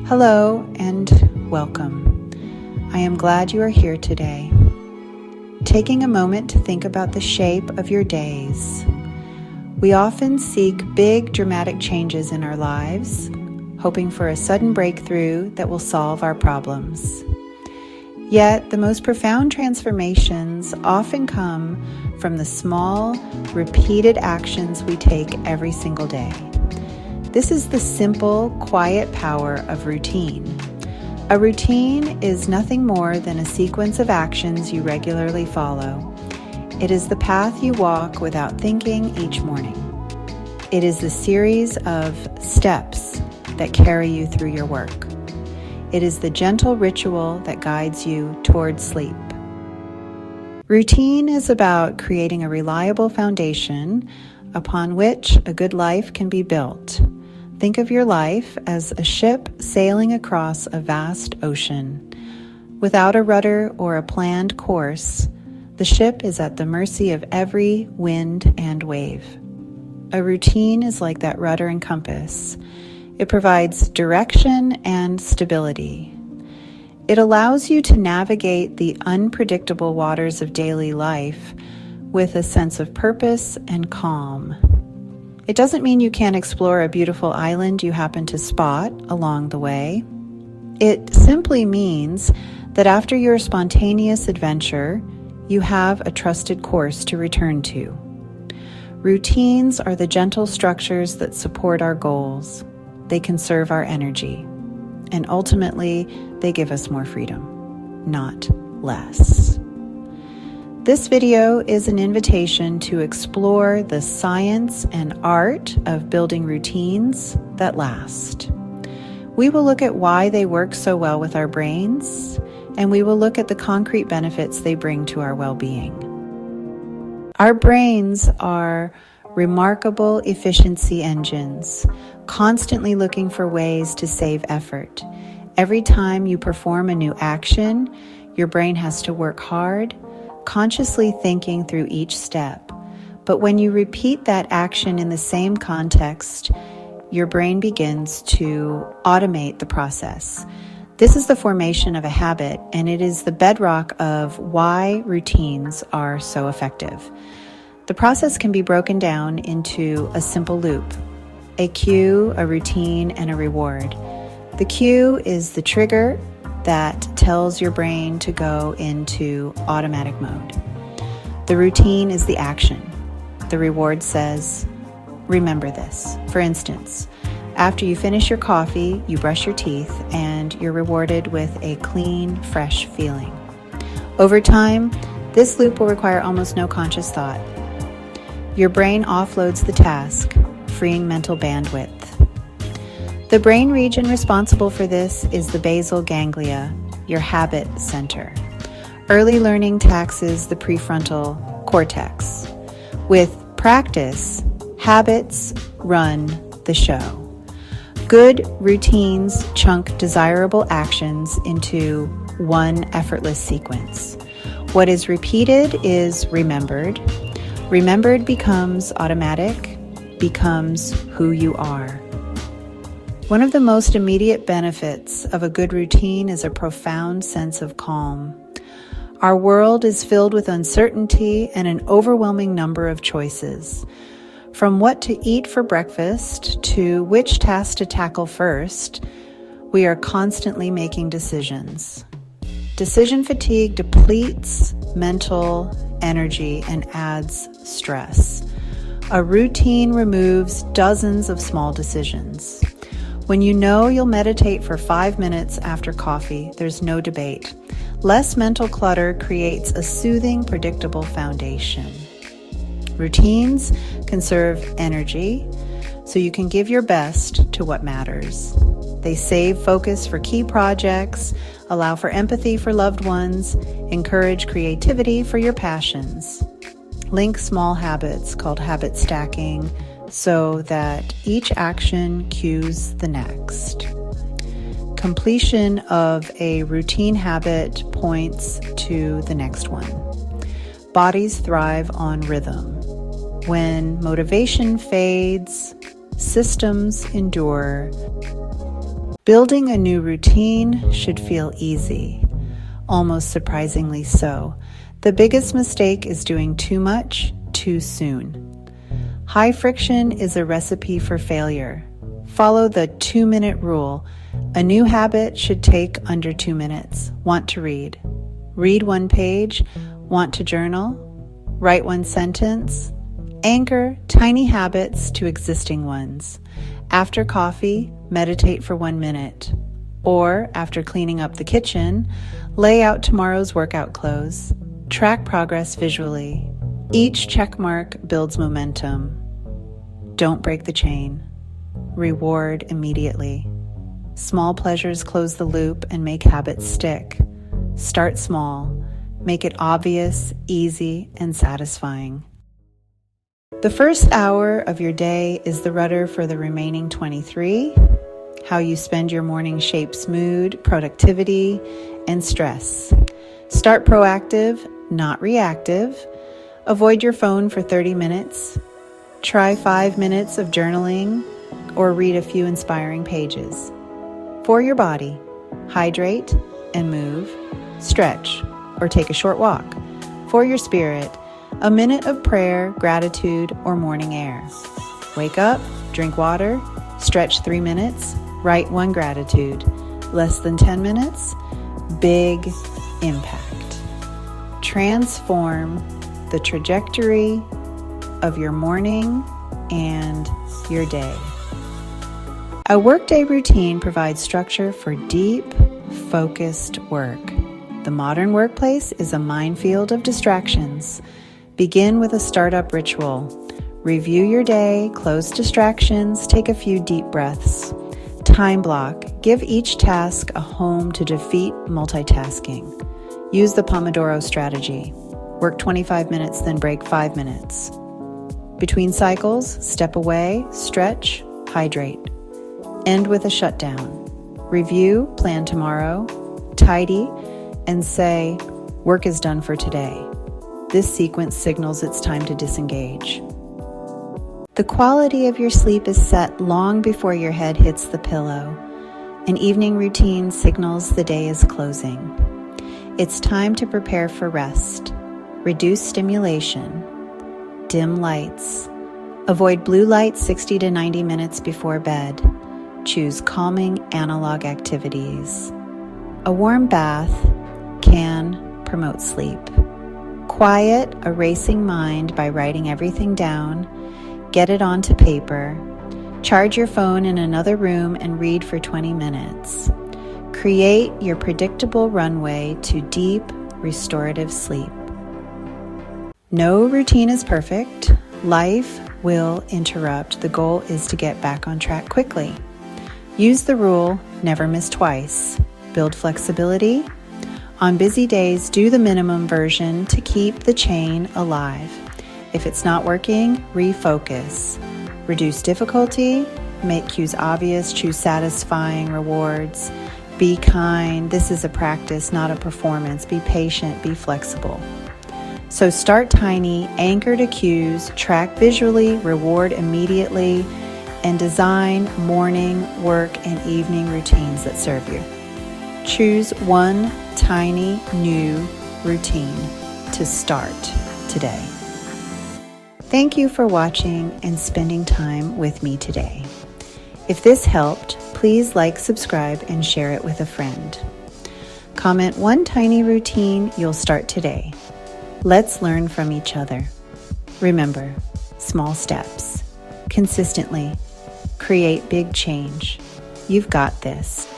Hello and welcome. I am glad you are here today. Taking a moment to think about the shape of your days. We often seek big dramatic changes in our lives, hoping for a sudden breakthrough that will solve our problems. Yet the most profound transformations often come from the small, repeated actions we take every single day. This is the simple, quiet power of routine. A routine is nothing more than a sequence of actions you regularly follow. It is the path you walk without thinking each morning. It is the series of steps that carry you through your work. It is the gentle ritual that guides you toward sleep. Routine is about creating a reliable foundation upon which a good life can be built. Think of your life as a ship sailing across a vast ocean. Without a rudder or a planned course, the ship is at the mercy of every wind and wave. A routine is like that rudder and compass. It provides direction and stability. It allows you to navigate the unpredictable waters of daily life with a sense of purpose and calm. It doesn't mean you can't explore a beautiful island you happen to spot along the way. It simply means that after your spontaneous adventure, you have a trusted course to return to. Routines are the gentle structures that support our goals. They conserve our energy, and ultimately, they give us more freedom, not less. This video is an invitation to explore the science and art of building routines that last. We will look at why they work so well with our brains, and we will look at the concrete benefits they bring to our well-being. Our brains are remarkable efficiency engines, constantly looking for ways to save effort. Every time you perform a new action, your brain has to work hard, consciously thinking through each step. But when you repeat that action in the same context, your brain begins to automate the process. This is the formation of a habit, and it is the bedrock of why routines are so effective. The process can be broken down into a simple loop: a cue, a routine, and a reward. The cue is the trigger that tells your brain to go into automatic mode. The routine is the action. The reward says, remember this. For instance, after you finish your coffee, you brush your teeth, and you're rewarded with a clean, fresh feeling. Over time, this loop will require almost no conscious thought. Your brain offloads the task, freeing mental bandwidth. The brain region responsible for this is the basal ganglia, your habit center. Early learning taxes the prefrontal cortex. With practice, habits run the show. Good routines chunk desirable actions into one effortless sequence. What is repeated is remembered. Remembered becomes automatic, becomes who you are. One of the most immediate benefits of a good routine is a profound sense of calm. Our world is filled with uncertainty and an overwhelming number of choices. From what to eat for breakfast to which task to tackle first, we are constantly making decisions. Decision fatigue depletes mental energy and adds stress. A routine removes dozens of small decisions. When you know you'll meditate for 5 minutes after coffee, there's no debate. Less mental clutter creates a soothing, predictable foundation. Routines conserve energy, so you can give your best to what matters. They save focus for key projects, allow for empathy for loved ones, encourage creativity for your passions. Link small habits called habit stacking so that each action cues the next. Completion of a routine habit points to the next one. Bodies thrive on rhythm. When motivation fades, systems endure. Building a new routine should feel easy, almost surprisingly so. The biggest mistake is doing too much too soon. High friction is a recipe for failure. Follow the 2-minute rule. A new habit should take under 2 minutes. Want to read? Read 1 page. Want to journal? Write 1 sentence. Anchor tiny habits to existing ones. After coffee, meditate for 1 minute. Or, after cleaning up the kitchen, lay out tomorrow's workout clothes. Track progress visually. Each check mark builds momentum. Don't break the chain. Reward immediately. Small pleasures close the loop and make habits stick. Start small. Make it obvious, easy, and satisfying. The first hour of your day is the rudder for the remaining 23. How you spend your morning shapes mood, productivity, and stress. Start proactive, not reactive. Avoid your phone for 30 minutes. Try 5 minutes of journaling or read a few inspiring pages. For your body, hydrate and move, stretch, or take a short walk. For your spirit, a minute of prayer, gratitude, or morning air. Wake up, drink water, stretch 3 minutes, write 1 gratitude. Less than 10 minutes, big impact. Transform the trajectory of your morning and your day. A workday routine provides structure for deep, focused work. The modern workplace is a minefield of distractions. Begin with a startup ritual. Review your day, close distractions, take a few deep breaths. Time block. Give each task a home to defeat multitasking. Use the Pomodoro strategy. Work 25 minutes, then break 5 minutes. Between cycles, step away, stretch, hydrate. End with a shutdown. Review, plan tomorrow, tidy, and say, work is done for today. This sequence signals it's time to disengage. The quality of your sleep is set long before your head hits the pillow. An evening routine signals the day is closing. It's time to prepare for rest. Reduce stimulation. Dim lights. Avoid blue light 60 to 90 minutes before bed. Choose calming analog activities. A warm bath can promote sleep. Quiet a racing mind by writing everything down. Get it onto paper. Charge your phone in another room and read for 20 minutes. Create your predictable runway to deep, restorative sleep. No routine is perfect. Life will interrupt. The goal is to get back on track quickly. Use the rule, never miss twice. Build flexibility. On busy days, do the minimum version to keep the chain alive. If it's not working, refocus. Reduce difficulty. Make cues obvious. Choose satisfying rewards. Be kind. This is a practice, not a performance. Be patient. Be flexible. So start tiny, anchor to cues, track visually, reward immediately, and design morning, work, and evening routines that serve you. Choose one tiny new routine to start today. Thank you for watching and spending time with me today. If this helped, please like, subscribe, and share it with a friend. Comment one tiny routine you'll start today. Let's learn from each other. Remember, small steps, consistently, create big change. You've got this.